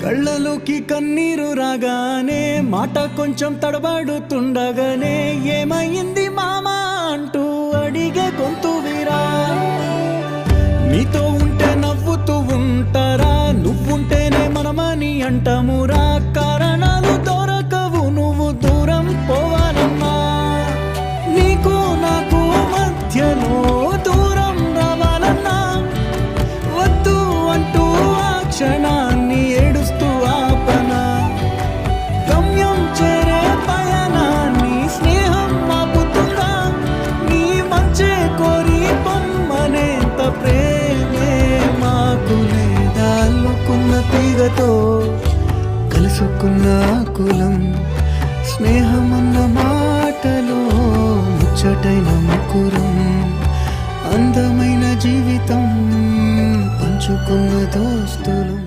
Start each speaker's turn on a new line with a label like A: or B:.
A: కళ్ళలోకి కన్నీరు రాగానే మాట కొంచెం తడబడుతుండగానే ఏమైంది మామా అంటూ అడిగే గొంతు వీరా. నీతో ఉంటే నవ్వుతూ ఉంటారా, నువ్వుంటేనే మనమని అంటామురా. కారణాలు దొరకవు నువ్వు దూరం పోవాలన్నా, నీకు నాకు మధ్యలో దూరం రావాలన్నా. వద్దు అంటూ ఆ క్షణాన్ని ఏడుస్తూ ఆపనా. గమ్యం చేరే పయనాన్ని స్నేహం ఆపుతుందా. నీ మంచే కోరి పొమ్మనేంత ప్రేమే మాకు లేదా. అల్లుకున్న తీగతో కలుసుకున్న కులం, స్నేహమన్న మాటలో ముచ్చటైన ముకురం. అందమైన జీవితం పంచుకున్న దోస్తులం.